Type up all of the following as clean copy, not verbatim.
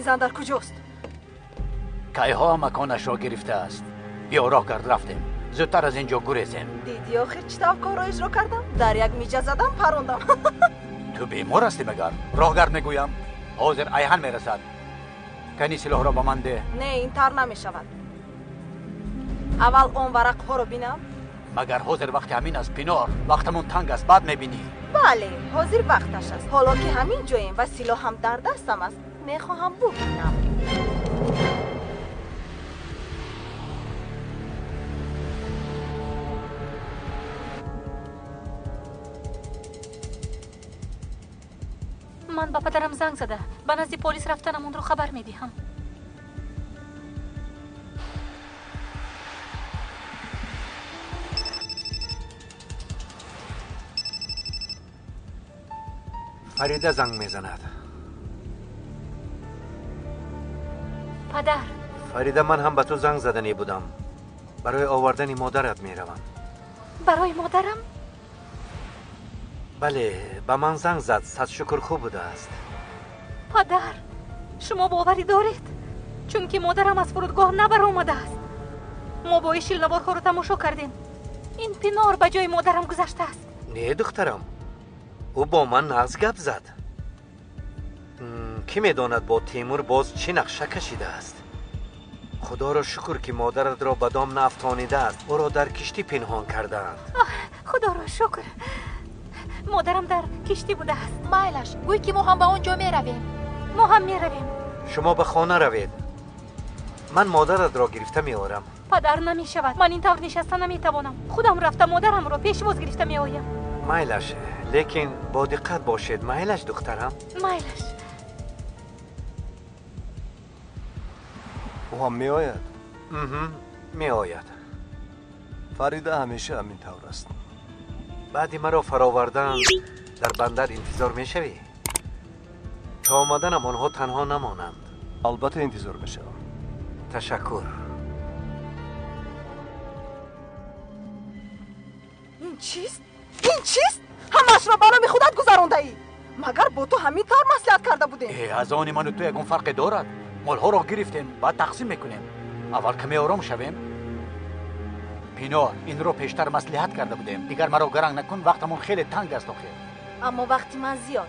زن در کجاست؟ کایها مکانش را گرفته است. بیا راه گرد رفتیم. زودتر از اینجا گریزیم. دیدی آخر چطور کار را اجرا کردم؟ در یک میجه زدم پروندم. تو بیمار هستی مگر؟ راه گرد میگویم حاضر ایهن میرسد. کنی سلاح را با من ده. نه این طور نمیشود. اول اون ورق ها رو بینم. مگر حاضر وقت همین است پینار؟ وقتمون تنگ است بعد میبینی. بله حاضر وقتش است. حالا که همین جاییم و سلاح هم در دستم است میخواهم ببینم. من با پدرم زنگ زده. به نزد پلیس رفتنم اون رو خبر میدیم. فریده زنگ میزند. پدر. فریده من هم به تو زنگ زدنی بودم. برای آوردن مادرت میروم. برای مادرم؟ بله به من زنگ زد. صد شکر خوب بوده است. پدر شما باوری دارید؟ چون که مادرم از فرودگاه نبر آمده است. ما با شیلنوارها رو تماشا کردیم. این پینار به جای مادرم گذشته است. نه دخترم، او با من نغز گپ زد. کی میداند با تیمور باز چی نقشه کشیده است. خدا را شکر که مادرت را به دام نافتانیده است. او را در کشتی پنهان کردند. خدا را شکر. مادرم در کشتی بوده است. مایلش گوی که ما هم به اونجا میرویم. ما هم میرویم. شما به خانه روید. من مادرت را گرفته میآورم. پدر نمیشود. من این طور نشسته نمیتوانم. خودم رفته مادرم را پیش باز گرفته میآیم. مایلش لیکن با دقت باشید. مایلش دخترم. مایلش. او هم می آید؟ می آید. فریده همیشه همین طور است. بعدی مرا فراوردن در بندر انتظار می شوی؟ تا آمدنم آنها تنها نمانند. البته انتظار می شوم. تشکر. این چیست؟ این چیست؟ همش را برای خودت گذرانده ای. مگر با تو همین طور مصلحت کرده بودیم؟ از آن من و تو یکون فرق دارد. مالها را گرفتیم بعد تقسیم میکنیم. اول کمی آرام شویم. پینار این رو پیشتر مصلحت کرده بودیم. دیگر مرا گرنگ نکن. وقتمون خیلی تنگ است آخه. اما وقتی من زیاد.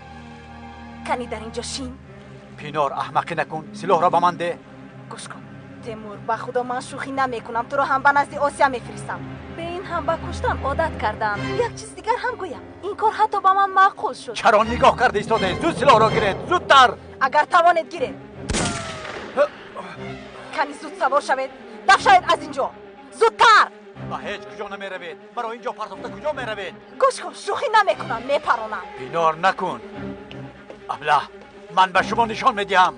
کنی در اینجا شین. پینار احمقی نکن. سلاح را به من ده. گوش کن تیمور، به خدا من شوخی نمیکنم. تو رو هم به نزد آسیا میفرستم. به این هم به کشتن عادت کردم. یک چیز دیگر هم گویم. این کار حتی با من معقول شد. چرا نگاه کرده ایستاده؟ زود سلاح را گیرید. زودتر. اگر توانید گیرید. کنی زود سوار شوید. دفع شوید از اینجا. زودتر. با هیچ کجا نمی روید. برای اینجا پرتافته کجا می روید؟ گوش کن شوخی نمیکنم. میپرانم. پینار نکن. ابله من به شما نشان میدیم.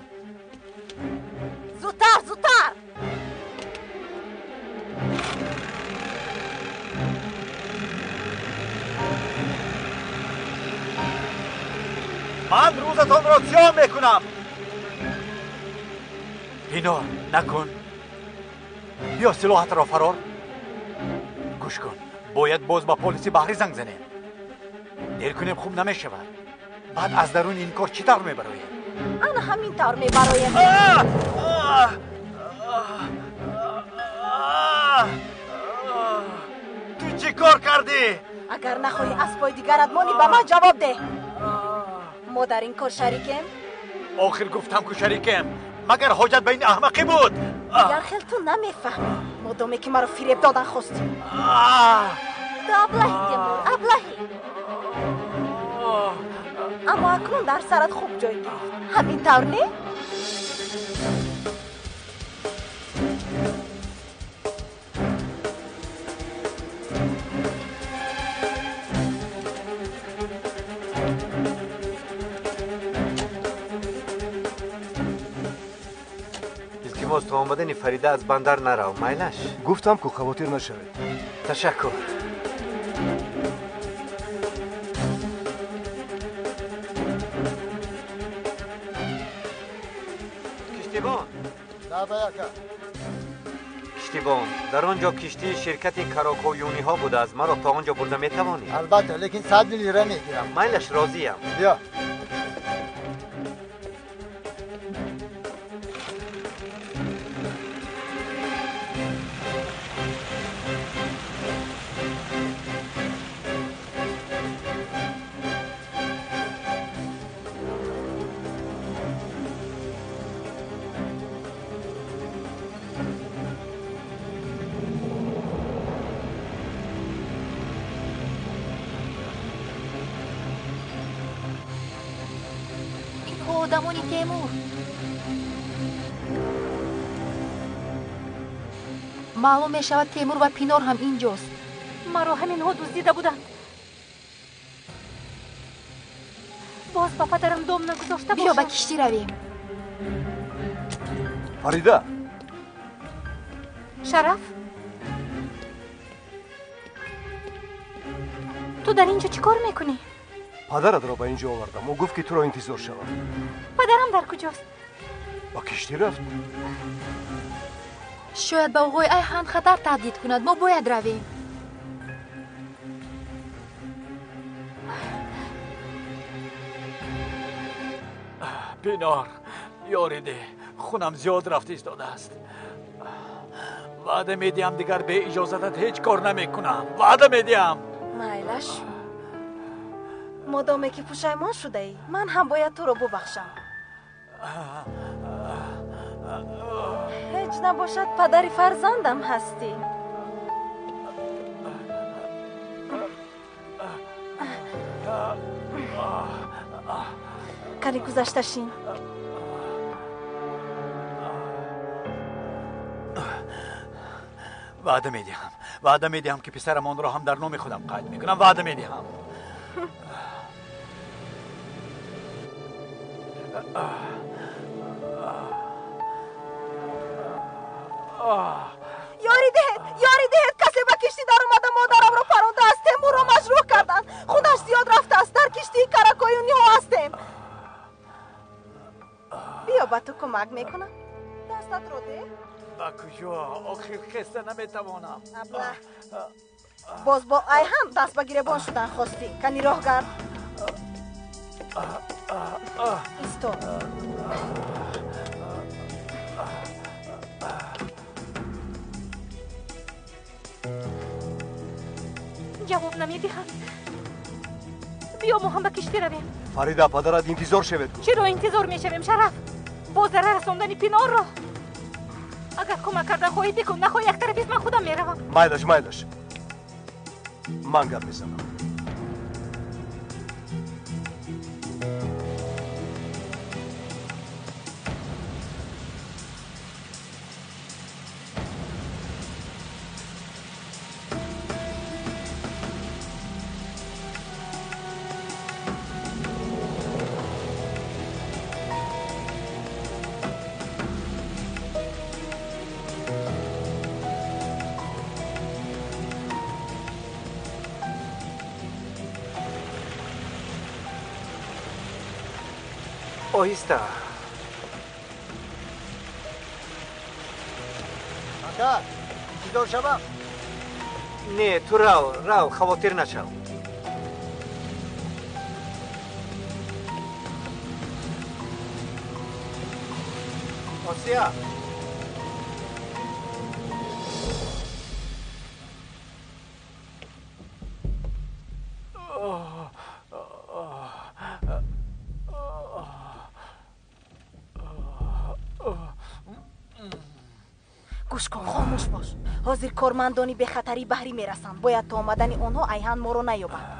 زودتر زودتر. من روزتان را سیاه میکنم. پینار نکن. بیا سلاحت را فرار. گوش کن باید باز با پلیس بحری زنگ زنیم. دیر کنیم خوب نمیشود. بعد از درون این کار چی طور میبرایم؟ انا همین طور میبرایم. تو چی کار کردی؟ اگر نخواهی از پای دیگرت مانی به من جواب ده. ما در این کار شریکیم؟ آخر گفتم که شریکیم. مگر حاجت به این احمقی بود؟ اگر خیل تو نمیفهمی مادامی که مرا فریب دادن خواستی. تو ابلهی تیمور ابلهی. اما اکنون در سرت خوب جای گرفت. همین طور نه؟ التماس تا آمدن فریده از بندر نرو. مایلش گفتم که خواطر نشوید. تشکر. کشتیبان کشتیبان در آنجا کشتی شرکت کراکویونی ها بوده از مرا تا آنجا برده میتوانی؟ البته لیکن 100 لیره میگیرم. مایلش راضیم. بیا خودمونی تیمور. معلوم می شود تیمور و پینار هم اینجاست. مرا همینها دزدیده بودند. باز با پدرم دام نگذاشته بیا باشد. به کشتی رویم. فریده، شرف، تو در اینجا چی کار میکنی؟ پدرت را به اینجا آوردم. او گفت که تو را انتظار شوم. پدرم در کجاست؟ با کشتی رفت. شاید به آقای ایهان خطر تهدید کند. ما باید رویم. پینار یاریده، خونم زیاد رفت ایستاده است. وعده میدیم دیگر به اجازتت هیچ کار نمیکنم. وعده میدیم. مایلش مادامی که پشیمان شده ای، من هم باید تو رو ببخشم. هیچ نباشد پدری فرزندم هستی. کاری گذشته شین. وعده میدیم که پسرمان را هم در نام خودم قید میکنم. وعده میدیم. یاری دهید کسی به کشتی در اومده مادرم رو پرونده از تیمور رو مجروح کردن. خودش زیاد رفته است. در کشتی کراکویونی ها هستیم. بیا با تو کمک میکنم. دستت رو ده. با کجا؟ آخر خسته نمیتوانم. ابله باز با ایهان دست بگیره بان شدن خواستی. کنی راه گرد. ایستو. جواب نمیدهد. بیا ما هم به کشتی رویم. فریده، پدرت انتظار شود گفت. چرا انتظار میشویم شرف؟ باز در رساندن پینار را. اگر کمک کرده خواهی بکن، نخواهی یک طرفیست من خودم میروم. مایلش من گپ میزنم. آهسته. مادر انتظار شوم. نه، تو رو خواطر نشو. آسیا، گوش کن، خاموش باش. حاضر کارمندانی به خطری بحری میرسند. باید تا آمدن آنها ایهان ما رو نیابند.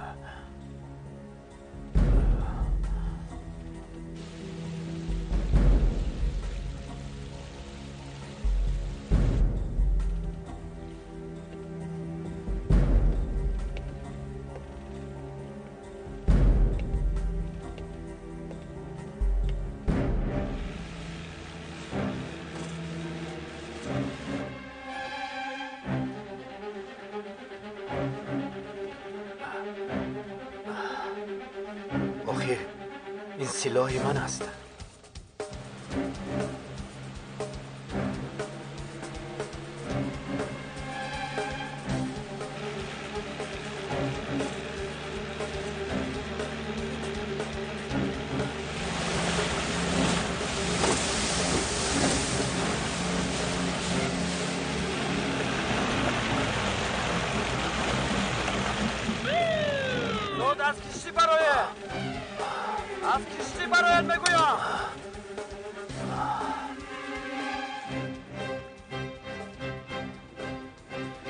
این سلاح من است. از کشتی برایت میگویم.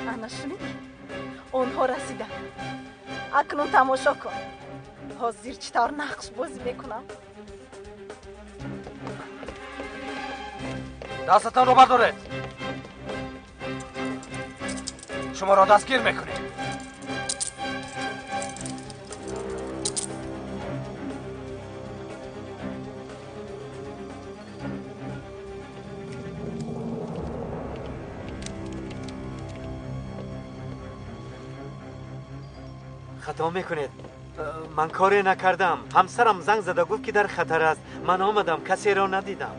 انا شنید؟ آنها رسیدن. اکنون تماشا کن. حاضر چطور نقش بازی میکنم. دستتان رو بردارید. شما را دستگیر میکنیم. خطا میکنید. من کاری نکردم. همسرم زنگ زده گفت که در خطر است. من آمدم کسی را ندیدم.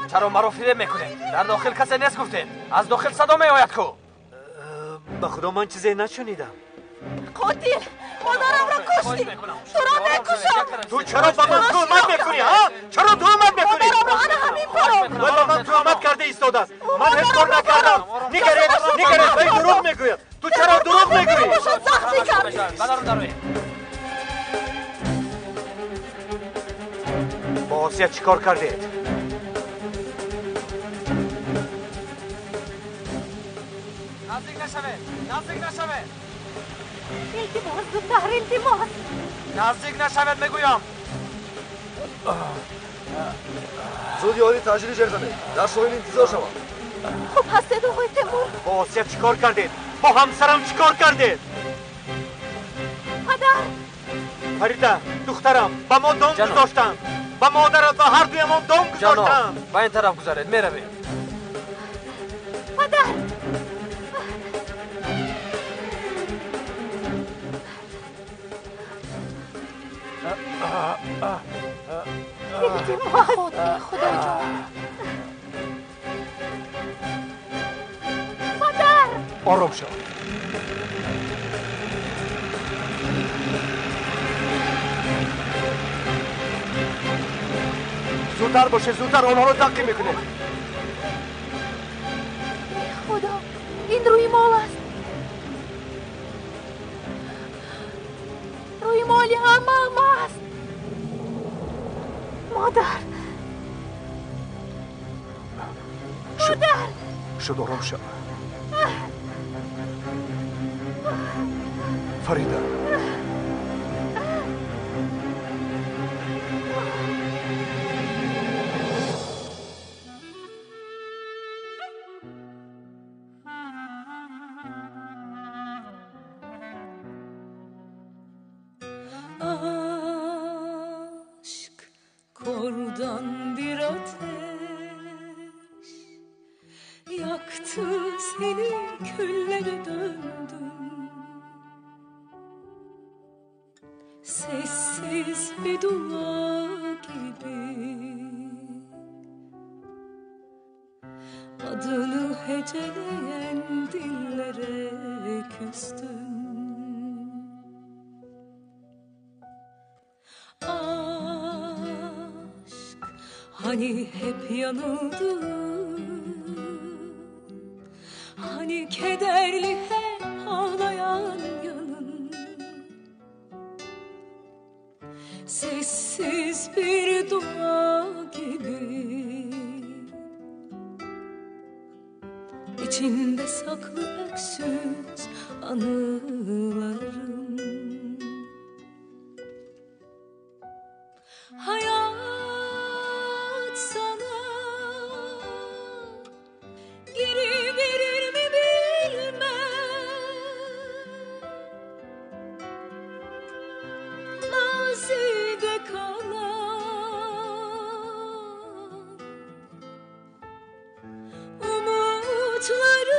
چرا مرا فریب میکنید؟ در داخل کسی نیست گفتید. از داخل صدا میآید کو. به خدا من چیزی نشنیدم. قاتل مادرم را کشتی. تو را میکشم. تو چرا با من تهمت میکنی ها؟ چرا تهمت میکنی؟ مادرم را انا همین برام. ولی من تهمت کرده ایستاده است. من هیچ کار نکردم. نگرید ولی دروغ میگوید. تو چرا دروغ میگویی؟ سختی کردی. با آسیا چی کار کردید؟ نزدیک نشوید. التماس دختر التماس. نزدیک نشوید میگویم. زود یاری تاجری جر کنید. در سوین انتظار شما. خوب هستید آقای تیمور؟ با آسیا چی کار کردید؟ با همسرم چی کار کردید؟ پدر فریده دخترم با ما دام گذاشتن. با مادرت و هر دوی ما دام گذاشتن. جانم با این طرف گذارید میروید. پدر خدا جان. پدر آرام شو. زودتر باشه زودتر آنها رو تعقیب میکنه. خدا این روی مال است. روی مالی عمم است. مادر شد آرام شو. فریده Kordan bir ateş yaktı seni, küllere döndüm. Sessiz bir dua gibi adını heceleyen dillere küstüm. Hani hep yanıldın, hani kederli hep ağlayan yanın. Sessiz bir dua gibi içinde saklı öksüz anılarım. Hayat sana geri verir mi bilmem. Mazide kalan umutlarını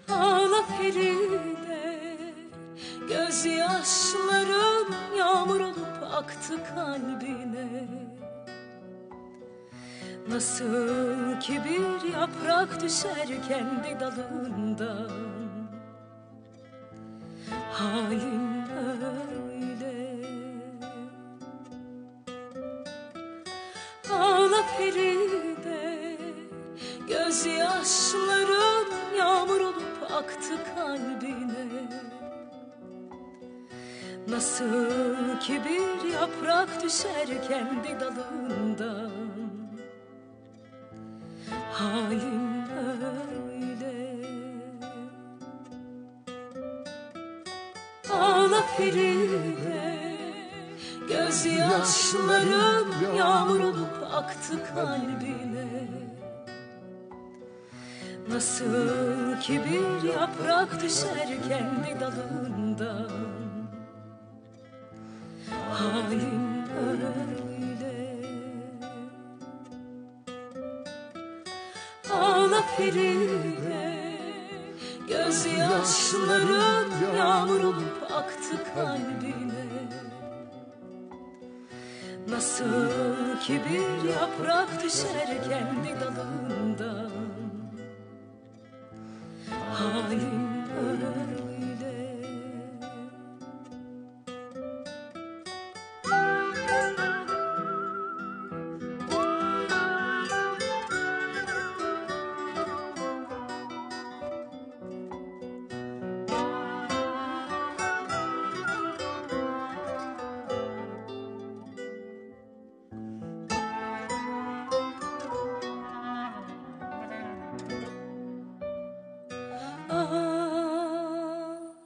ağla Feride, gözyaşlarım yağmur olup aktı kalbine. Nasıl ki bir yaprak düşer kendi dalından, halim öyle. Ağla Feride, Nasıl ki bir yaprak düşer kendi dalından, halim öyle. Ağla Feride, gözyaşlarım yağmur olup aktı kalbine. Nasıl ki bir yaprak düşer kendi dalından, halim öyle. Ağla Feride, gözyaşlarım yağmur olup aktı kalbine. Nasıl ki bir yaprak düşer kendi dalından, halim öyle.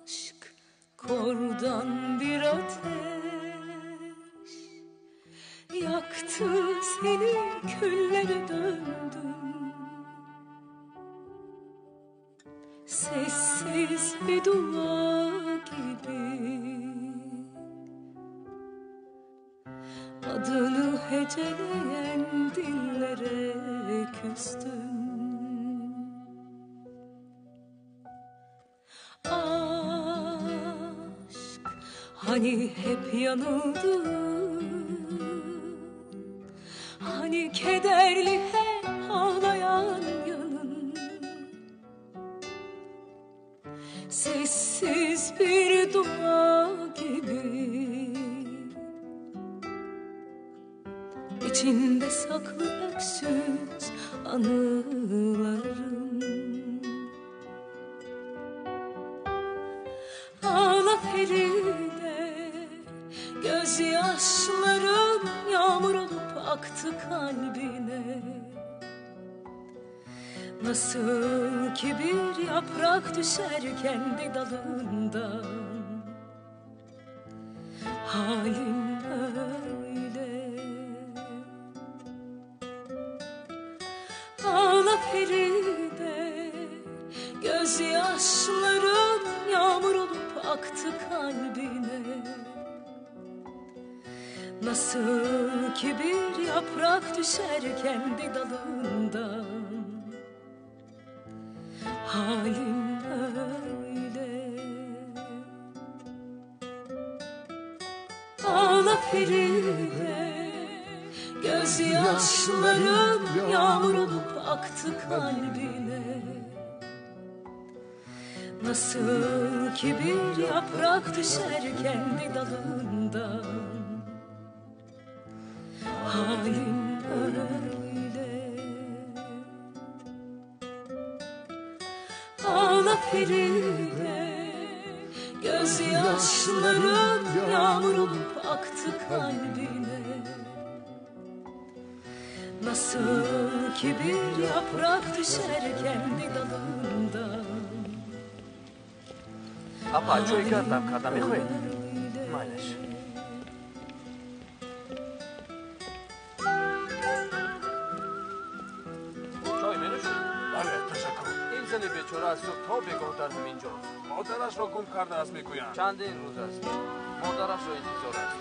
Aşk kordan bir ateş, yaktı seni, küllere döndün. Sessiz bir dua gibi adını heceleyen dillere küstüm. Aşk hani hep yanıldın, hani kederli hep ağlayan yanın. Sessiz bir dua gibi içinde saklı öksüz anılarım. Ağla Feride, gözyaşlarım yağmur olup aktı kalbine. Nasıl ki bir yaprak düşer kendi dalından, halim öyle. Ağla Feride, gözyaşlarım yağmur olup aktı kalbine. Nasıl ki bir yaprak düşer kendi dalından, halim öyle. Ağla Feride, gözyaşlarım yağmur olup aktı kalbine. Nasıl ki bir yaprak düşer kendi dalından, halim öyle. Ağla Feride, gözyaşlarım yağmur olup aktı kalbine. Nasıl ki bir yaprak düşer kendi dalından. Apa, چوی کردم کردم میخوایی؟ مالش چای می‌نوشی؟ بله تشکر. این زن بیچاره از صبح تا بگاه در همینجاست. مادرش را گم کرده است میگویند. چندین روز است. مادرش را انتظار است.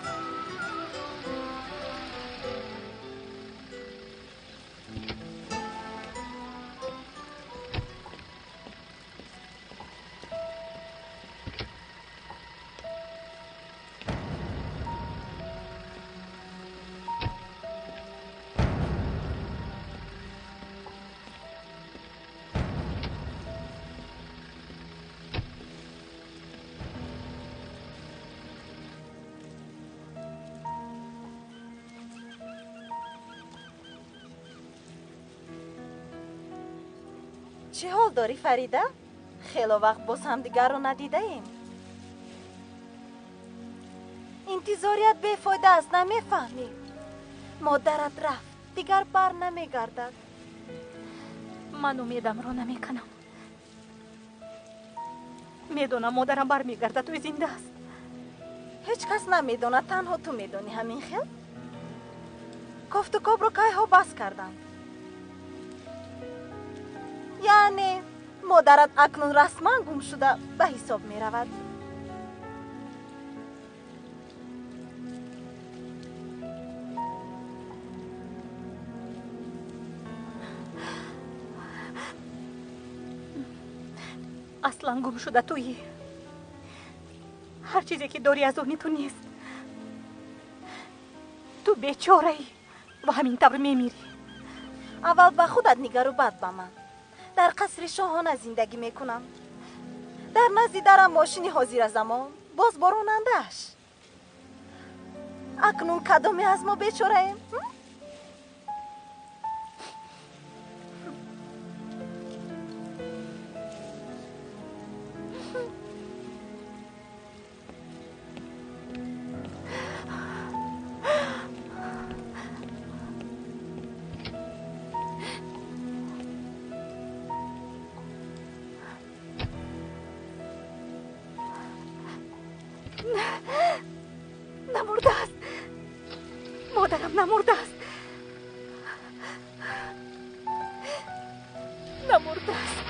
چه حال داری فریده؟ خیلی وقت باز هم دیگر رو ندیده ایم. انتظاریت بیفایده است، نمیفهمی؟ مادرت رفت، دیگر بر نمیگردد. من امیدم را نمیکنم. میدونم مادرم برمیگردد، توی زنده است. هیچ کس نمیدونه، تنها تو میدونی. همین خیل گفت و گفت رو که ها بس کردن. یعنی مادرت اکنون رسما گم شده به حساب می رود. اصلا گم شده تویی. هر چیزی که داری از اونی تو نیست. تو بیچاره ای و همین طور میمیری. اول به خودت نگر و بعد به من. در قصر شاهانه زندگی میکنم. در نزد درم ماشینی حاضر زمان، باز براننده‌اش. اکنون کدامی از ما بیچاره ایم؟ نمرده است. مادرم نمرده است. نمرده است.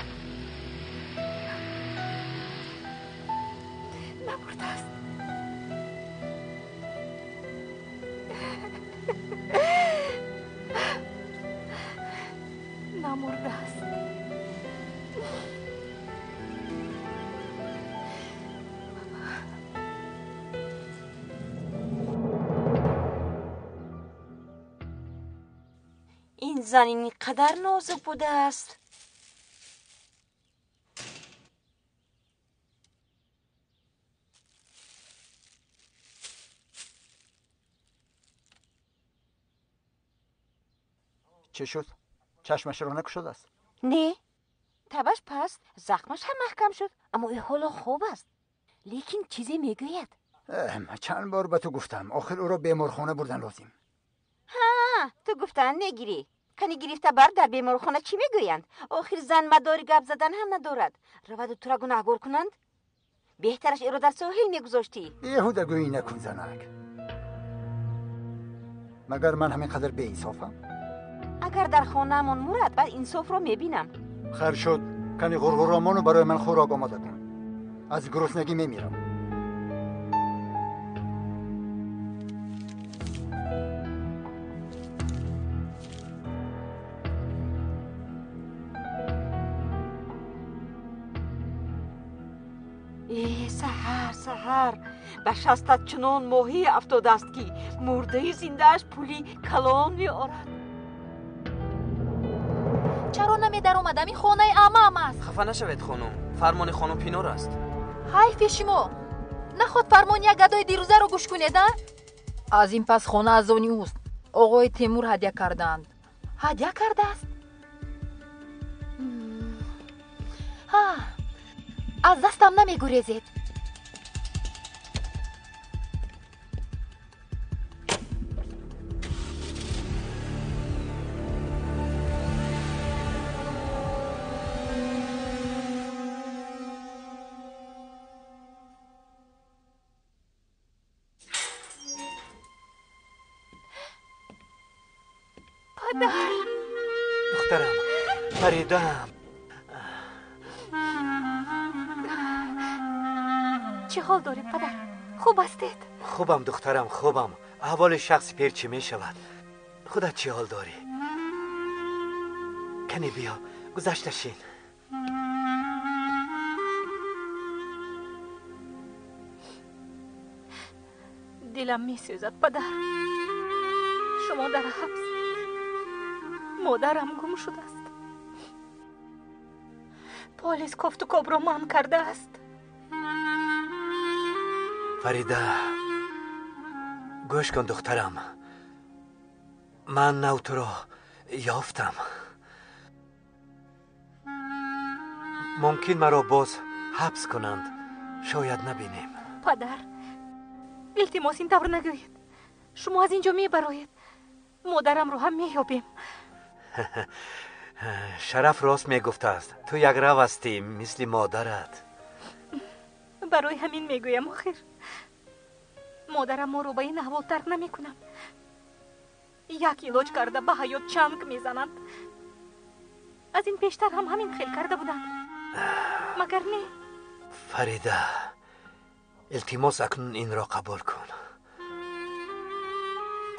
نمرده است. نمرده است. این زن اینقدر نازک بوده است. چه شد؟ چشمش رو نکشده است؟ نه، تبش پست، زخمش هم محکم شد، اما این حالا خوب است. لیکن چیزی میگوید. چند بار به تو گفتم آخر او را بیمارخانه بردن لازم. ها، تو گفتن نگیری. کنی گرفته بر در بیمارخانه چی میگویند؟ آخر زن مداری گپ زدن هم ندارد. رود و تو را گناهگار کنند؟ بهترش ای را در ساحل میگذاشتی. بیهوده گویی نکن زنک. مگر من همینقدر بی انصافم؟ اگر در خانه من مرد بعد انصاف را میبینم. خیر شد، کنی غرغرامانو برای من خوراک آماده کن. از گرسنگی میمیرم. سحر به شستت چنان ماهی افتاده است که مرده زندهش پولی کلان می آرد. چرا نمی در اومدم؟ این خانه عمم است. خفه نشوید خانم، فرمان خانم پینور است. حیف شما نخواد فرمان یک گدای دیروزه رو گوش کنید. از این پس خانه از آنی اوست. آقای تیمور هدیه کردند. هدیه کرده است. ها، از دستم نمی گریزید. دخترم، فریدم. چه حال دارید پدر؟ خوب هستید؟ خوبم دخترم، خوبم. احوال شخص پیر چی می شود؟ خودت چی حال داری؟ کنی بیا گذشته شین. دلم می سوزد پدر. شما در حبس، مادرم گم شده است. پلیس کفت و کبرا من کرده است. فریده گوش کن دخترم، من نو تو را یافتم. ممکن مرا باز حبس کنند، شاید نبینیم. پدر التماس این طور نگویید. شما از اینجا میبرایید، مادرم رو هم مییابیم. شرف راست میگفته است. تو یک رو هستی مثل مادرت. برای همین میگویم آخر مادرم ما رو به این احوال ترک نمیکنم. یک علاج کرده به حیات چنگ میزنند. از این پیشتر هم همین خیل کرده بودند، مگر نه؟ فریده، التماس اکنون این را قبول کن.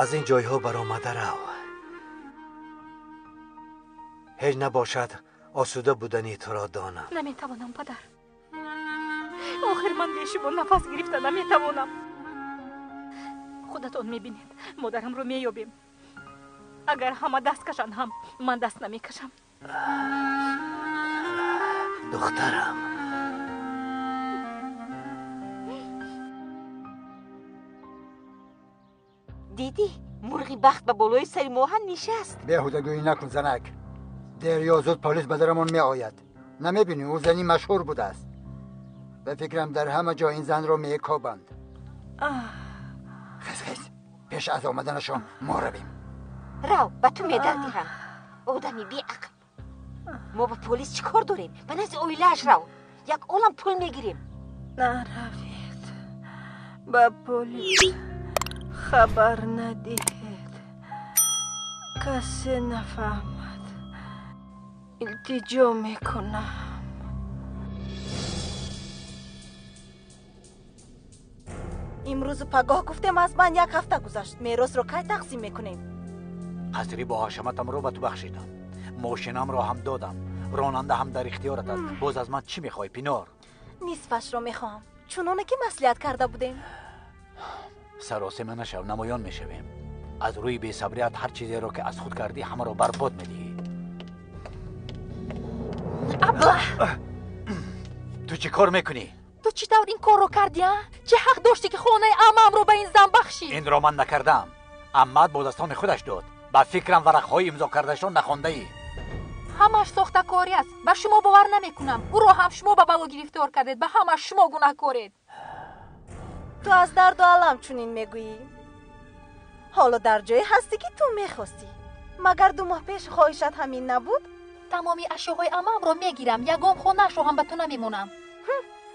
از این جایها برآمده رو. هیچ نباشد آسوده بودنی تو را دانم. نمیتوانم پدر. آخر من به شما نفس گرفته نمیتوانم. خودتان میبینید مادرم رو مییابیم. اگر همه دست کشند هم من دست نمیکشم. دخترم. دیدی مرغی بخت به بالای سری موهن نشست. بیهودگویی نکن زنک. دیر یا زود پلیس به درمون می آید. نمیبینی او زنی مشهور بوده است. به فکرم در همه جا این زن رو می کوبند. خیز پیش از آمدنشان ما رویم. رو به تو میدردی هم آدمی بی عقل. ما با پلیس چی کار داریم؟ به نزد اویلهش رو یک عالم پول میگیریم. نروید، به پلیس خبر ندهید، کسی نفهمد. التجا میکنم. امروز پگاه گفتم از من یک هفته گذشت. میراث رو کی تقسیم میکنیم؟ قصری با هاشمتم رو به تو بخشیدم، ماشینم را هم دادم، راننده هم در اختیارت است. باز از من چی میخوای پینار؟ نصفش رو میخوام، چونانه که مصلحت کرده بودیم. سراسیمه نشو، نمایان میشویم. از روی بی‌صبریت هر چیزی رو که از خود کردی همه رو برباد میدی. تو چی کار میکنی؟ تو چی طور این کار رو کردی؟ چه حق داشتی که خانه عمم رو به این زن بخشی؟ این را من نکردم. عمت با دستان خودش داد. با فکرم ورقهای امضا کردهشان نخوانده ای. همش ساخته کاری است. به شما باور نمیکنم. او را هم شما به بلا گرفتار کردید. به همه شما گناه کارید. تو از درد و علم چونین میگویی؟ حالا در جای هستی که تو میخواستی. مگر 2 ماه پیش خواهشت همین نبود؟ تمامی اشیاهای عمم رو میگیرم، یگام خونه‌اش رو هم به تو نمیمونم.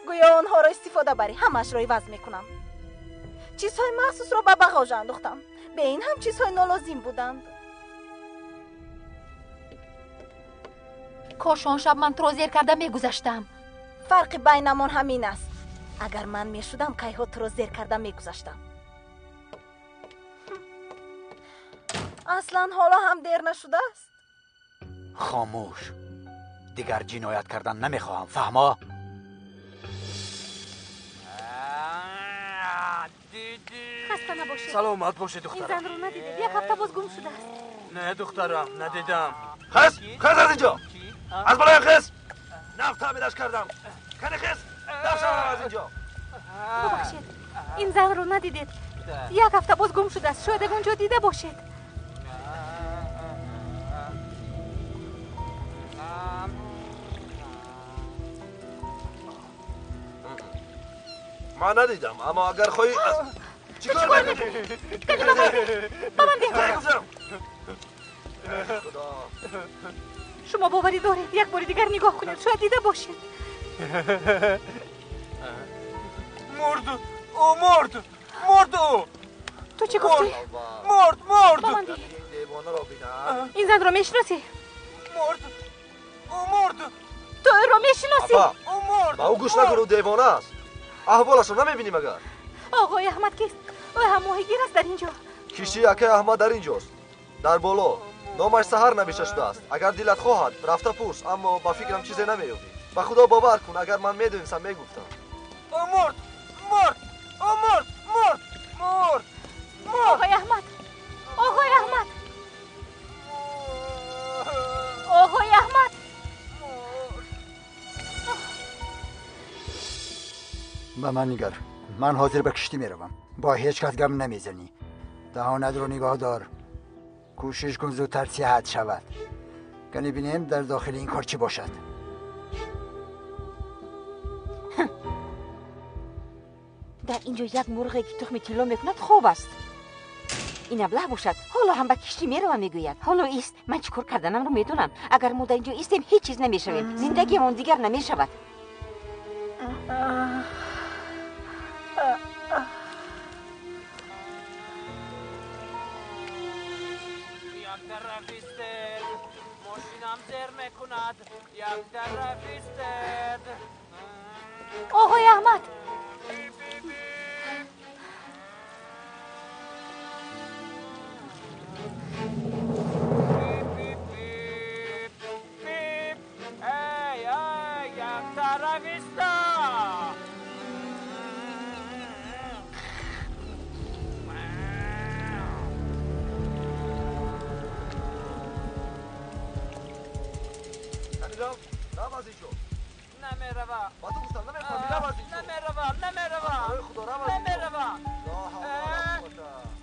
گویا آنها را استفاده بری همش را عوض میکنم. چیزهای مخصوص را به بغاژ انداختم. به این هم چیزهای نالازم بودند. کاش آن شب من تو را زیر کرده میگذشتم. فرق بینمان همین است. اگر من میشدم کیها تو را زیر کرده میگذاشتم. اصلا حالا هم دیر نشده است. خاموش. دیگر جنایت کردن نمیخواهم، فهما؟ خسته نباشید. سلامت باشید این دخترم. زن رو ندیدید؟ یک هفته باز گم شده است. نه دخترم ندیدم. خس از اینجا. از بالای خس. نفت تعمیرش کردم. کنی خس. درشم از اینجا. ببخشید این زن رو ندیدید؟ یک هفته باز گم شده است. شاید اونجا دیده باشید. من ندیدم اما اگر خواهی چیکار میکنی؟ شما باوری دارید یک بار دیگر نگاه کنید، شاید دیده باشید. مرد او مرد او. تو چی گفتی؟ مرد این زن رو میشناسی؟ مرد او مرد. تو رو میشناسی؟ او مرد. با او گوش نکن، او دیوانه است. احوالش رو نمیبینی مگر؟ آقای احمد کیست؟ او هم ماهیگیر است در اینجا. کیشی یکه احمد در اینجاست، در بالا. نامش سحر نوشته شده است. اگر دلت خواهد رفته پرس، اما با فکرم چیزی نمییابی. به خدا باور کن، اگر من میدونستم میگفتم. او مرد. آقای احمد. آقای احمد. به من نگر. من حاضر به کشتی میروم. با هیچ کس گم نمیزنی. دهانت رو نگاه دار. کوشش کن زودتر صحت شود. کنی بینیم در داخل این کار چی باشد. در اینجا یک مرغی که تخم طلا میکند خوب است. این ابله باشد. حالا هم به کشتی میروم میگوید. حالا ایست، من چیکار کردنم رو میدونم. اگر ما در اینجا ایستیم هیچ چیز نمیشویم. زندگیمون دیگر نمیشود. آقای احمد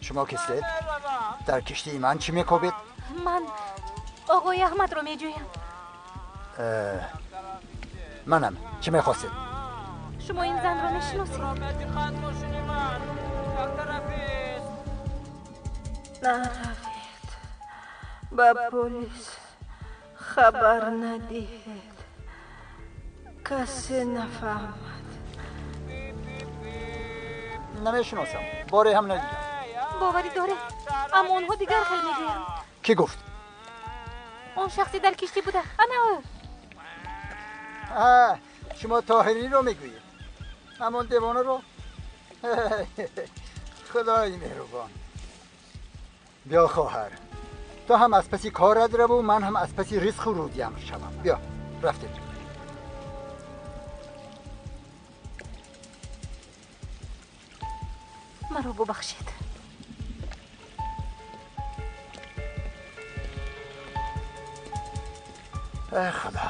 شما کسید؟ در کشتی من چی میکوبید؟ من آقای احمد رو میجویم. منم. چی میخواستید؟ شما این زن رو میشناسید؟ نروید. به پلیس خبر ندهید. کسی نفهمد. نمیشناسم. باره هم ندیدم. باوری داره، اما اونها دیگر خیلی میگویم. کی گفت؟ اون شخصی در کشتی بوده. انا شما طاهری رو میگویید؟ همون دیوانه رو؟ خدای مهربان. بیا خواهر، تو هم از پسی کارت رو و من هم از پسی رزق و رودیم شوم. بیا رفتیم. مرا ببخشید. ای خدا.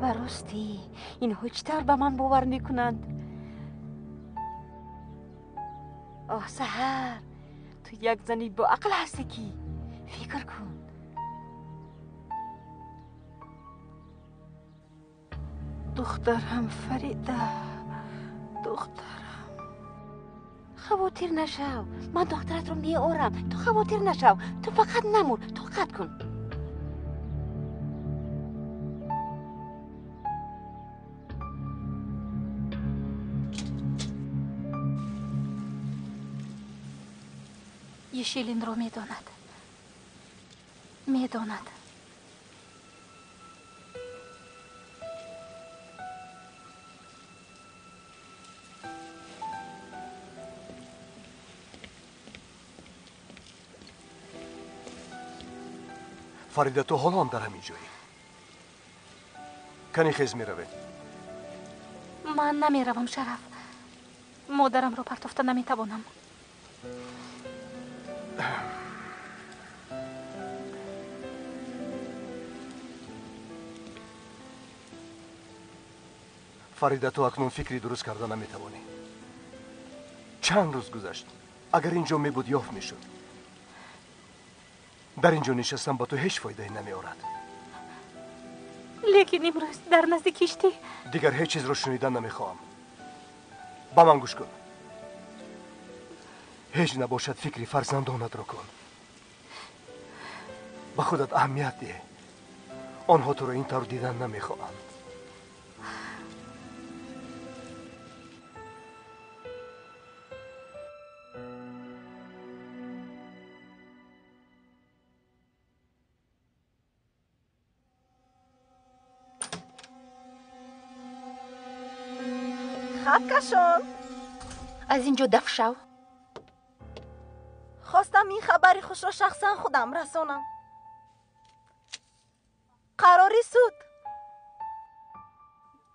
براستی اینها چطور به من باور میکنند؟ آه سحر، تو یک زنی با عقل هستی کی؟ فکر کن. دخترم فریده، دخترم. خواطر نشو، من دخترت رو میارم. تو خواطر نشو، تو فقط نمور، طاقت کن. یه شیلین رو میداند. فریده تو حالا هم در همین جایی؟ کنی خیز میروی؟ من نمیروم شرف. مادرم رو پرتافته نمیتوانم. فریده تو اکنون فکری درست کرده نمیتوانی. چند روز گذشت. اگر اینجا میبود یافت میشد. در اینجا نشستم با تو هیچ فایده نمیارد. لیکن امروز در نزد کشتی دیگر هیچ چیز رو شنیدن نمیخواهم. با من گوش کن. هیچ نباشد فکری فرزندانت رو کن. به خودت اهمیت ده. آنها تو رو این طور دیدن نمیخواهند. خط کشون. از اینجا دفع شو. خواستم این خبری خوش را شخصا خودم رسانم. قراری سود.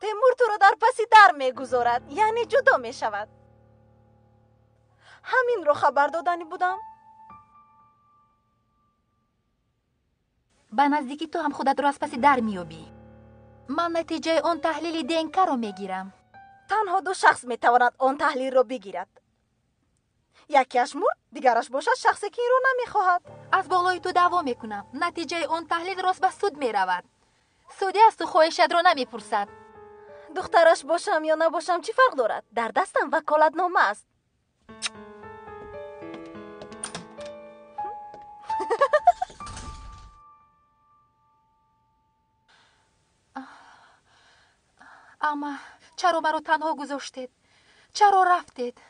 تیمور تو رو در پسی در میگذارد، یعنی جدا میشود. همین رو خبر دادنی بودم. به نزدیکی تو هم خودت رو از پسی در میابی. من نتیجه اون تحلیل دینکه رو میگیرم. تنها دو شخص میتواند آن تحلیل رو بگیرد. یکیش مرد، دیگرش باشد شخصی که این رو نمیخواهد. از بالای تو دعوا میکنم. نتیجه اون تحلیل راست به سود میرود. سودی است و خواهشت رو نمیپرسد. دخترش باشم یا نباشم چی فرق دارد؟ در دستم وکالتنامه است. اما چرا مرا تنها گذاشتید؟ چرا رفتید؟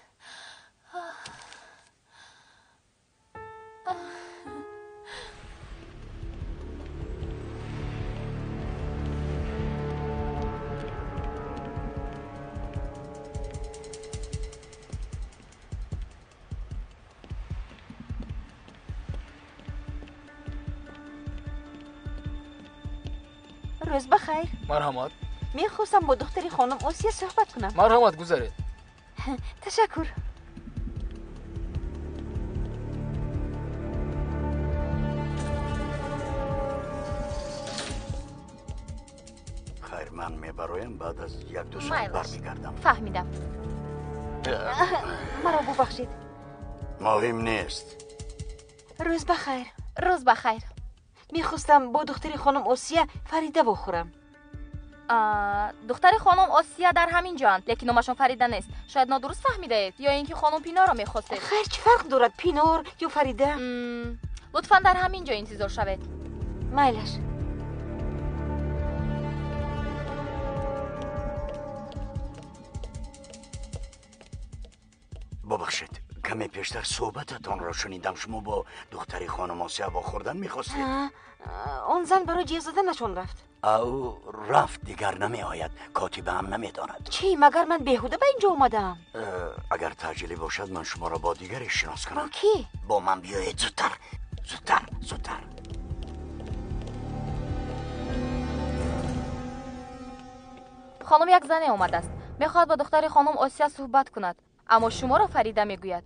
روز بخیر. مرحمت. میخواستم با دختری خانم آسیا صحبت کنم. مرحمت گذارید. تشکر. خیر من میبرایم بعد از یک دو ساعت برمیگردم. فهمیدم. مرا ببخشید. مهم نیست. روز بخیر. روز بخیر. میخواستم با دختری خانم آسیا فریده بخورم. دختر خانم آسیا در همین جان، لیکن نامشون فریده نیست. شاید نادرست فهمیده اید یا اینکه خانم پینار را میخواستید. خیر چه فرق دارد پینار یا فریده؟ لطفا در همین جا انتظار شوید. مایلش. ببخشید کمی پیشتر صحبتتان را شنیدم. شما با دختری خانم آسیا با خوردن میخواستید؟ اون زن برای جیغ زدنشون رفت. او رفت دیگر نمی آید. کاتب هم نمیداند. چی مگر من بیهوده به اینجا اومدم؟ اگر تعجیلی باشد من شما را با دیگری شناس کنم. با کی؟ با من بیایید زودتر زودتر زودتر. خانم یک زنه آمده است. میخواد با دختر خانم آسیا صحبت کند. اما شما را فریده میگوید.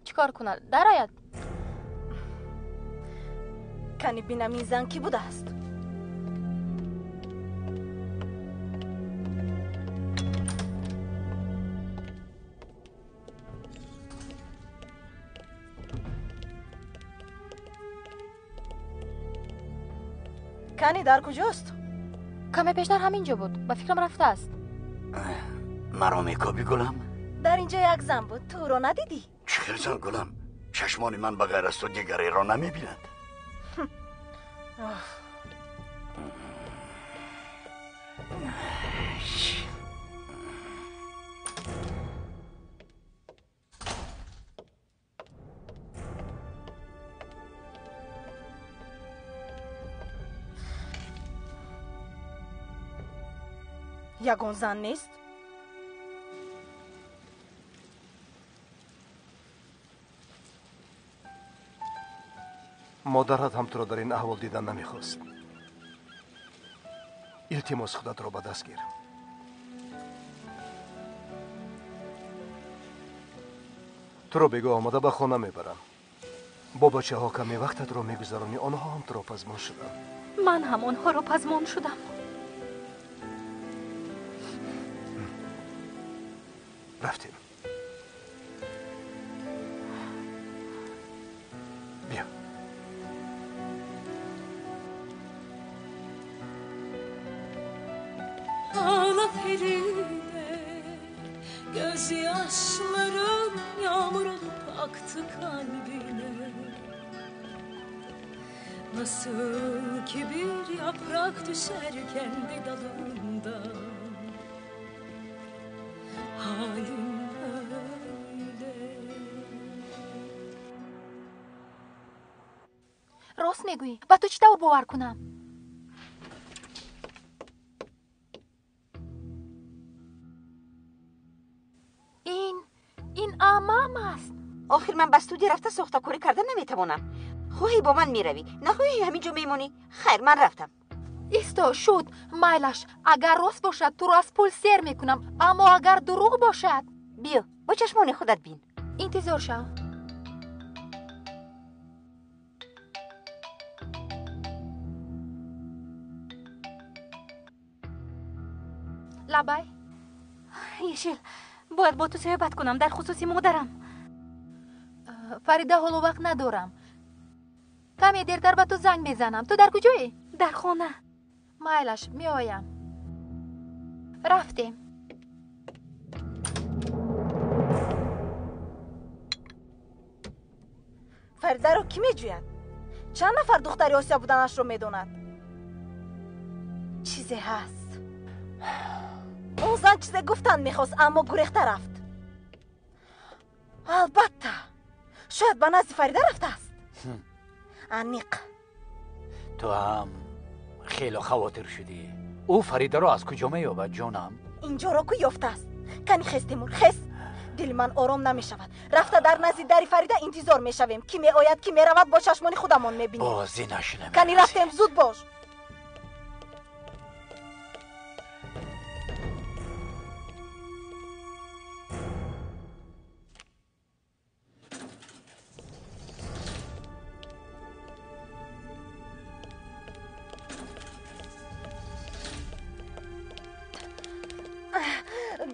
چیکار کند؟ درآید. کنی بینم این زن کی بوده است؟ کنی در کجاست؟ کمی پیشتر همینجا بود. به فکرم رفته است. مرا میکابی گلم؟ در اینجا یک زن بود. تو رو ندیدی؟ چه زن گلم؟ چشمان من بغیر از تو دیگری را نمیبیند. یگان زن نیست؟ مادرت هم تو را در این احوال دیدن نمیخواست. التماس خودت را به دست گیر. تو را بگاه آمده به خانه میبرم. با بچه ها کمی وقتت را میگذرانی. آنها هم تو را پزمان شدن. من هم آنها را پزمان شدم. رفتیم. بیا. Ağla Feride, gözyaşlarım yağmur olup aktı kalbine. Nasıl ki bir yaprak düşer kendi dalından. Halim öyle. راست میگویی. با تو چی طور باور کنم؟ این عمم است. آخر من به استودیو رفته ساختکاری کردن نمیتوانم. خواهی با من میروی نخواهی همینجا میمونی. خیر من رفتم. ایستا شد مایلش. اگر راست باشد تو را از پول سیر میکنم، اما اگر دروغ باشد بیا با چشمان خودت بین. انتظار شو. لبای یشیل باید با تو صحبت کنم در خصوصی مادرم. فریده حال و وقت ندارم. کمی دیرتر به تو زنگ میزنم. تو در کجایی؟ در خانه. مایلش میآیم. رفتیم. فریده رو کی میجوید؟ چند نفر دختری آسیا بودنش رو میدوند؟ چیزی هست. اون زن چیزی گفتن میخواست اما گریخته رفت. البته شاید به نزد فریده رفته است. انیق تو هم خیلی خواطر شدی. او فریده رو از کجا میابد جانم؟ اینجا رو که یافته است. کنی خیز تیمور خیز. دل من آرام نمیشود. رفته در نزد در فریده انتظار میشویم. کی می آید کی می رود با چشمان خودمان میبینیم. بازی نشنم. کنی رفتیم زود باش.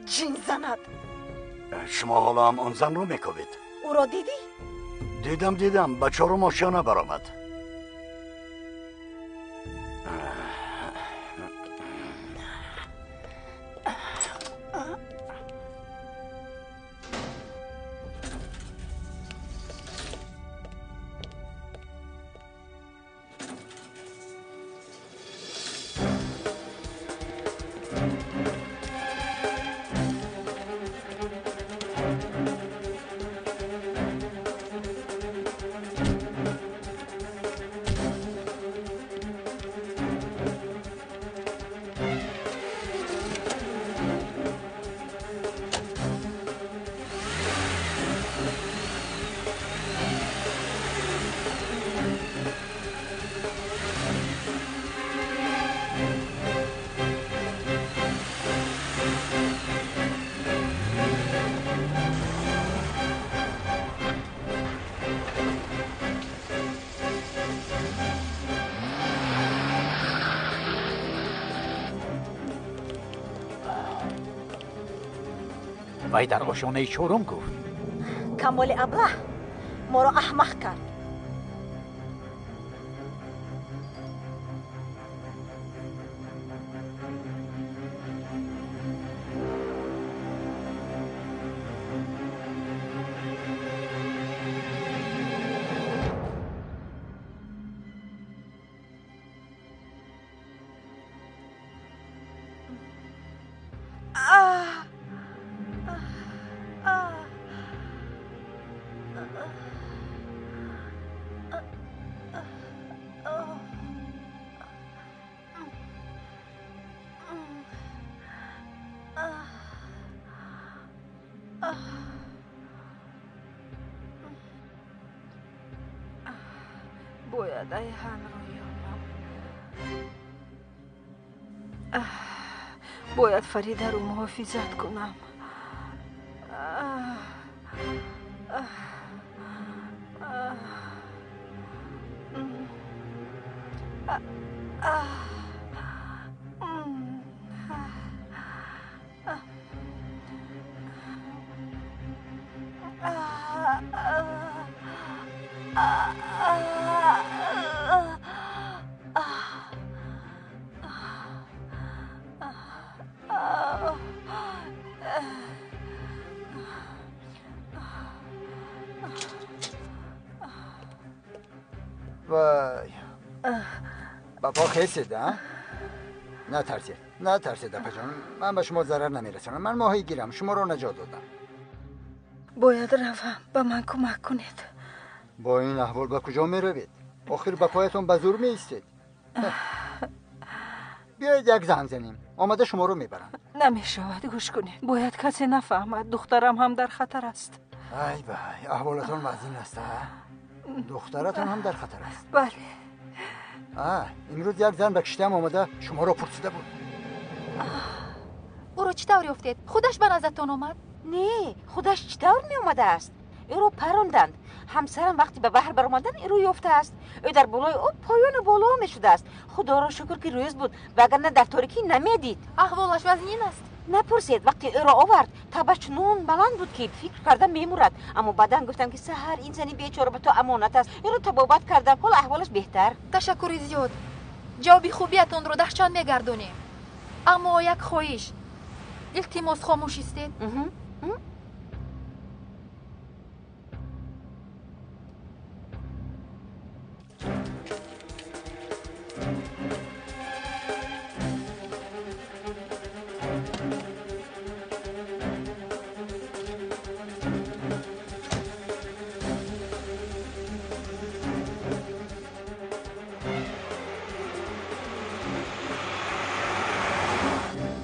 جین زند. شما حالا هم آن زن رو میکوبید؟ او را دیدی؟ دیدم بچه رو ماشیانه برآمد. وی در آشانه چهارم گفت کمال ابله ما را احمق کرد. باید ایهان رو یابم. باید فریده رو محافظت کنم. وای بابا خیسید ها؟ نترسید اپا جان. من به شما ضرر نمیرسانم. من ماهی گیرم. شما رو نجات دادم. باید روم. به من کمک کنید. با این احوال به کجا میروید؟ آخر به پایتون به زور میایستید. بیایید یک زنگ زنیم. آمده شما رو میبرم. نمیشود گوش کنید. باید کسی نفهمد دخترم هم در خطر است. ای بای احوالتون وزین است ها؟ دخترتون هم در خطر است. بله. امروز یک زن به کشتی هم آمده شما رو پرسیده بود. او رو چطور افتید؟ خودش به نظرتون اومد؟ نه خودش چطور می اومده است؟ او رو پروندند. همسرم وقتی به بحر برآمدن او رو یافته است. او در بالای او پایان بالا می شده است. خدا را شکر که روز بود وگرنه در تاریکی نمیدید. احوالش وزین است. نپرسید. وقتی او را آورد تبش چنون بلند بود که فکر کردم میمورد، اما بعداً گفتم که سحر این زنی بیچاره به تو امانت است. او را تبابت کردم، حالا احوالش بهتر. تشکر زیاد. جواب خوبیتون رو دهشان میگردونیم. اما یک خواهش، التماس خاموش استید.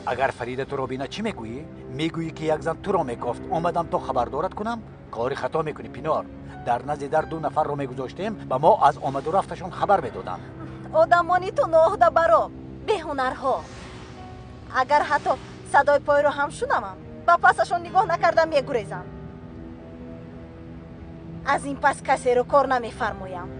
اگر فرید تو رو بینه چی میگویی؟ میگویی که یک زن تو رو میگفت اومدم تو خبردارت کنم؟ کاری خطا میکنی پینار. در نزد در 2 نفر رو میگذاشتیم و ما از آمد و رفتشون خبر میدادم. آدمانی تو ناهده برا بهنرها. اگر حتی صدای پای رو هم شنوم با پسشون نگاه نکردم میگریزم. از این پس کسی رو کار نمیفرمایم.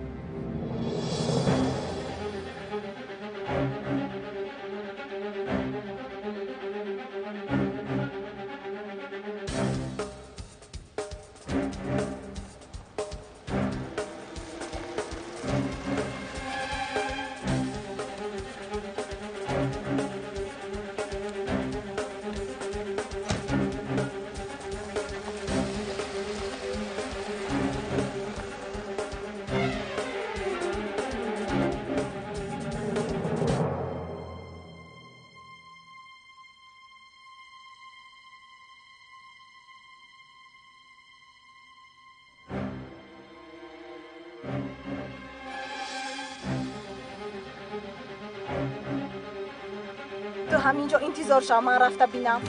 تو همینجا انتظار شو، من رفته بینم.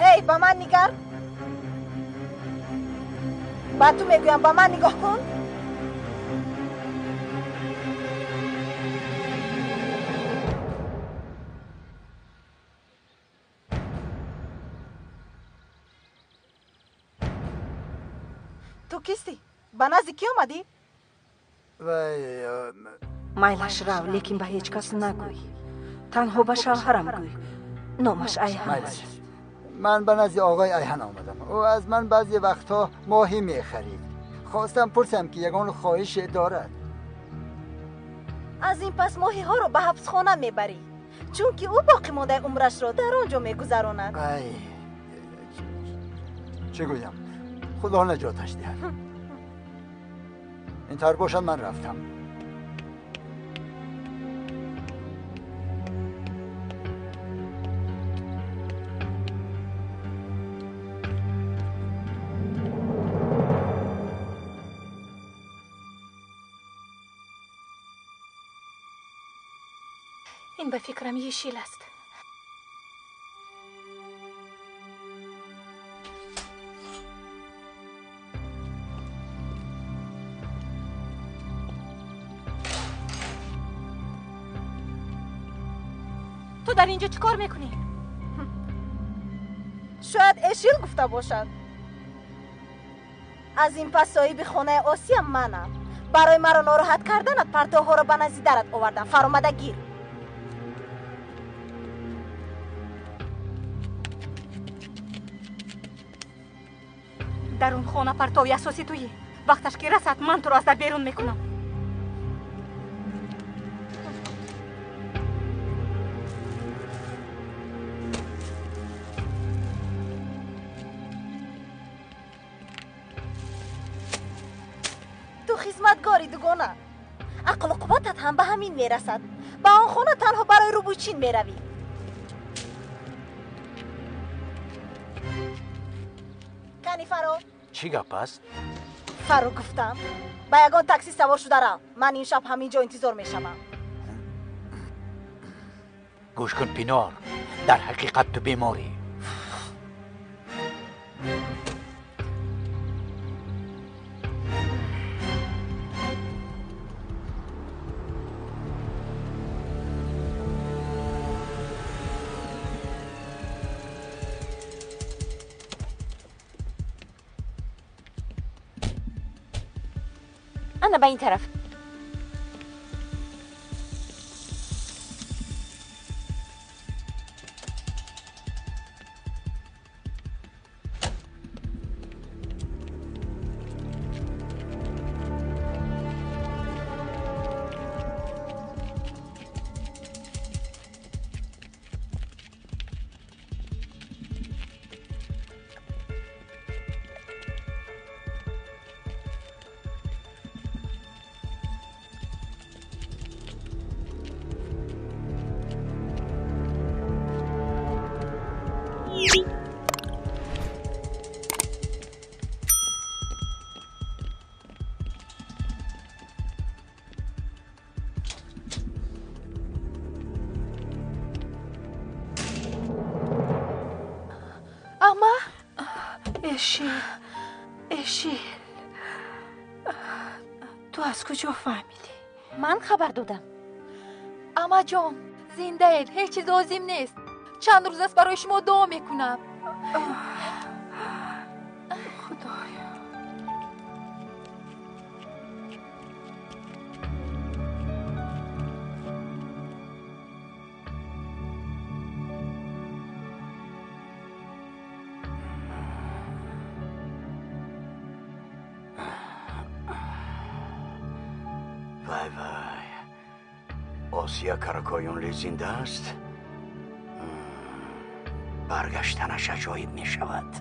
هی با من نگر. با تو میگویم با من نگاه کن. تو کیستی؟ با نزد کی آمدی؟ مایلش رو لیکن به هیچ کس نگوی. تنها به شوهرم گوی. نامش ایهن است. من به نزد آقای ایهن آمدم. او از من بعضی وقتها ماهی میخرید. خواستم پرسم که یگان خواهش دارد. از این پس ماهی ها رو به حبس خانه میبری، چون که او باقی مانده عمرش رو در آنجا میگذراند. چه گویم؟ خدا نجاتش دهد. این طور باشد من رفتم. این به فکرم یه شیل است. تو در اینجا چیکار میکنی؟ شاید اشیل گفته باشد. از این پس صاحب خانه آسیم منم. برای مرا ناراحت کردنت پرتوها را به نزد درت آوردم. فرامده گیر. در اون خانه پرتوی اساسی تویی. وقتش که رسد من تو را از در بیرون میکنم. تو خدمتگاری دوگانه. عقل و قوتت هم به همین میرسد. با آن خانه تنها برای روبوچین میروی. کنی فرو؟ چی گپ است؟ فرو گفتم با یگان تاکسی سوار شده رو. من این شب همینجا انتظار میشم. گوش کن پینار، در حقیقت تو بیماری. انا به این طرف. اشیل تو از کجا فهمیدی؟ من خبر دادم. اما جان زنده اید، هیچ چیز لازم نیست. چند روز است برای شما دعا میکنم. خدایا وای وای، آسیا کاراکایون زنده است. برگشتنش عجایب می شود.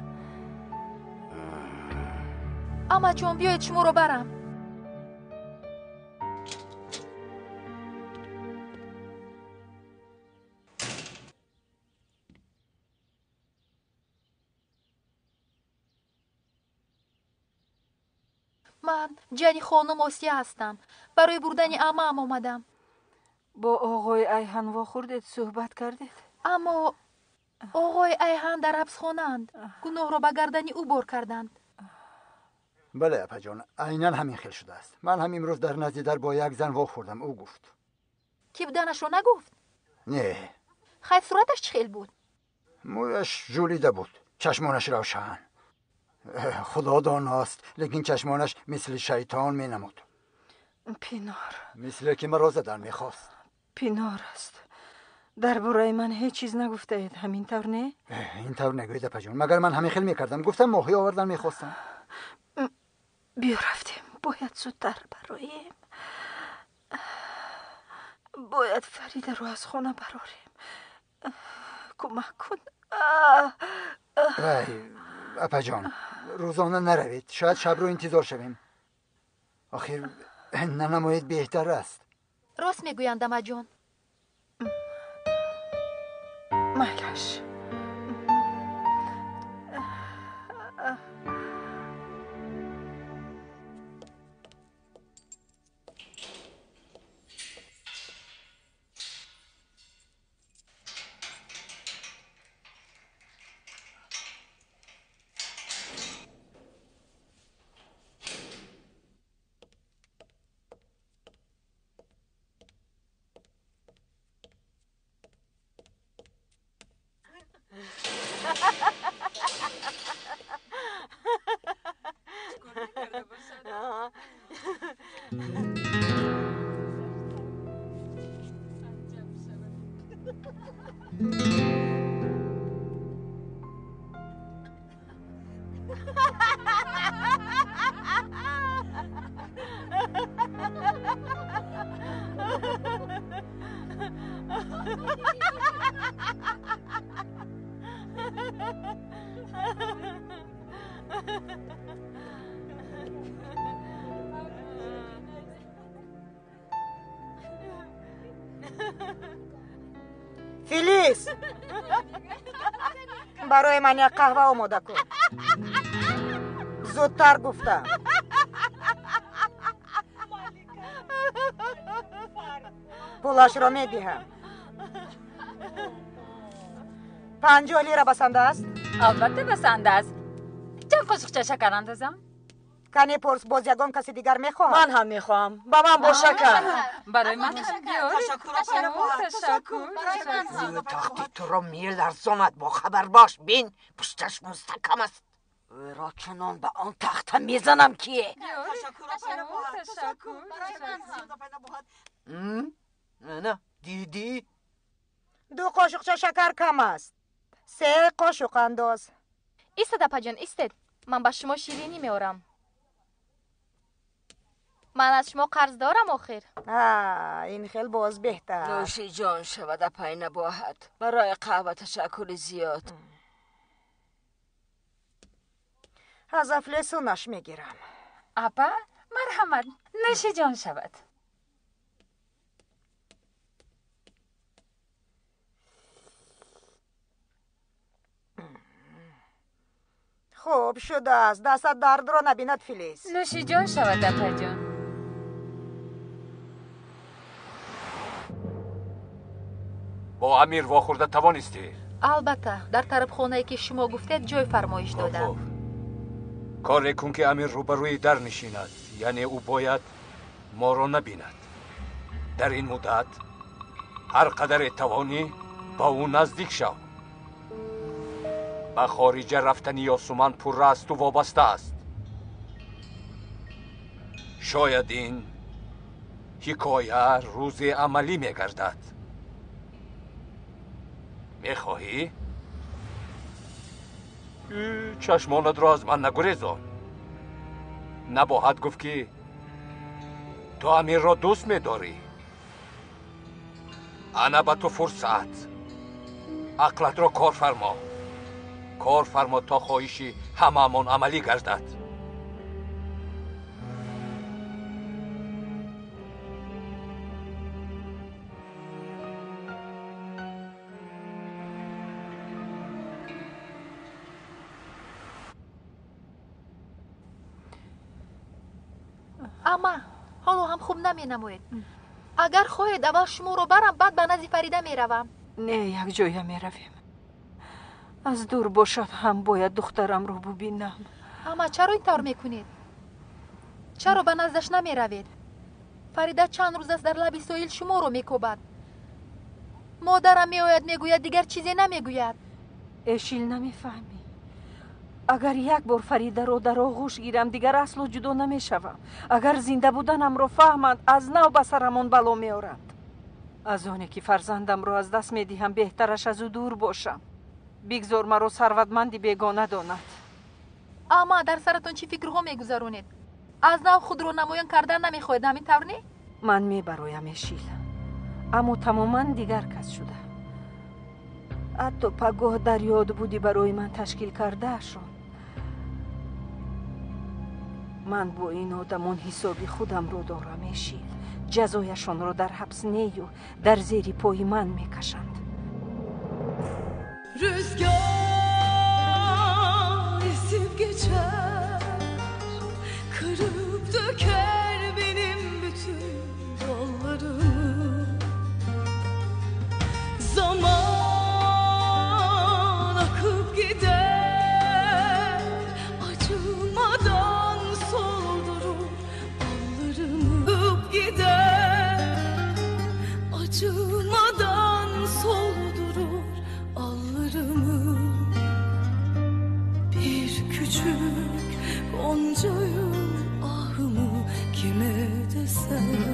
اما جان بیایید شما رو برم. من جنی خانم آسیا هستم. برای بردن عمم آمدم. با آقای ایهان واخوردید صحبت کردید؟ اما آقای ایهان در حبسخانه‌اند. گناه را به گردن او بار کردند. بله اپا جان، عیناً همین خیل شده است. من هم امروز در نزدی در با یک زن واخوردم. او گفت کی بودنش را نگفت؟ نه. خیلی صورتش چه خیل بود؟ مویش جولیده بود، چشمانش روشن. خدا داناست، لیکن چشمانش مثل شیطان می نمود. پینار مثل که مرا زدن میخواست. پینار است. درباره من هیچ چیز نگفته اید، همین طور نه؟ این طور نگوید اپا جان، مگر من همین خیل میکردم. گفتم ماهی آوردن میخواستم. بیا رفتیم، باید زودتر براییم. باید فریده رو از خانه براریم. کمک کن. وای اپا جان، روزانه نروید، شاید شب رو انتظار شویم. آخر ننماید بهتر است. راست میگویند اما جان. مالش فیلیس برای من یک قهوه آماده کن. زودتر گفتم. پولش را میدهم. 50 لیره بسنده است؟ البته بسنده است. چند قاشقچه شکر اندازم؟ کنی پرس باز یگان کسی دیگر میخوام. من هم میخوام. با من با شکر. برای من بیار. زیر تختی تو را میلرزاند. با خبر باش. بین پشتش مستحکم است. او را چنان به آن تخت میزنم که نه دیدی؟ 2 قاشقچه شکر کم است. 3 قاشق انداز. ایستد اپا جان ایستد. من با شما شیرینی میارم. من از شما قرض دارم آخر. این خیلی باز بهتر. نوش جان شود اپای نباهد. برای قهوه تشکر زیاد. از افلسونش میگیرم. اپا مرحمت. نوش جان شود. خوب شده است. دستت درد را نبیند فیلیس. نوش جان شود اپا جان. با امیر واخورده توانستی؟ البته در طرف خانه‌ای که شما گفتید جای فرمایش دادم. کاری کن که امیر روبروی در نشیند. یعنی او باید ما را نبیند. در این مدت هر قدر توانی با او نزدیک شو. به خارج رفتن یاسومن پر است و وابسته است. شاید این حکایه روز عملی میگردد. میخواهی؟ چشمانت را از من نگریزان. نباید گفت که تو امیر را دوست میداری. انا به تو فرصت. عقلت را کار فرما. کار فرما تا خواهشی همه‌مان عملی گردد. اما حالا هم خوب نمی نموید. اگر خواهید اول شما رو برم بعد به نزد فریده می روم. نه یک جای می رویم. از دور باشد هم باید دخترم رو ببینم. اما چرا این طور میکنید؟ چرا به نزدش نمی روید؟ فریده چند روز است در لب ساحل شما رو میکوبد. مادرم میآید میگوید دیگر چیزی نمیگوید. اشیل نمیفهمی. اگر یک بار فریده رو در آغوش گیرم دیگر اصلا جدا نمیشوم. اگر زنده بودنم رو فهمند از نو به سرمان بلا میارند. از آنی که فرزندم رو از دست میدهم بهترش از او دور باشم. بگذار مرا ثروتمندی بیگانه داند. اما در سرتون چی فکرها میگذرونید؟ از نو خود رو نمایان کردن نمیخواهید همین طور نی؟ من میبرایم اشیل. اما تماما دیگر کس شده. حتی پگاه در یاد بودی برای من تشکیل کرده شد. من با این آدمان حسابی خودم رو دارم اشیل. جزایشان رو در حبس نیو در زیر پای من میکشند. Rüzgar esip geçer, kırıp döker benim bütün dallarımı. Zaman akıp gider, acımadan soldurur allarımı. Akıp gider, acımadan soldurur allarımı. Bir küçük goncayım ahımı kime desem.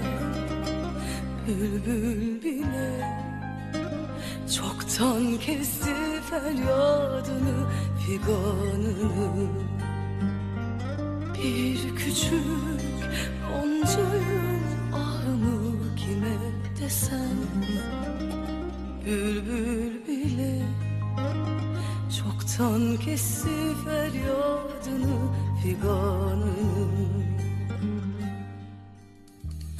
Bülbül bile çoktan kesti feryadını figanını. Bir küçük goncayım ahımı kime desem. Bülbül bile çoktan kesti feryadını figanını.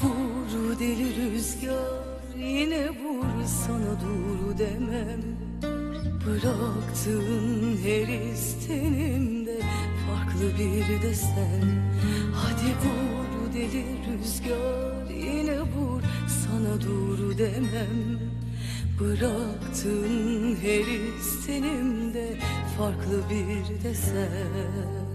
Vur deli rüzgar yine vur, sana dur demem. Bıraktığın her istenimde farklı bir desen. Hadi vur deli rüzgar, yine vur, sana dur demem. Bıraktığın her istenimde farklı bir desen.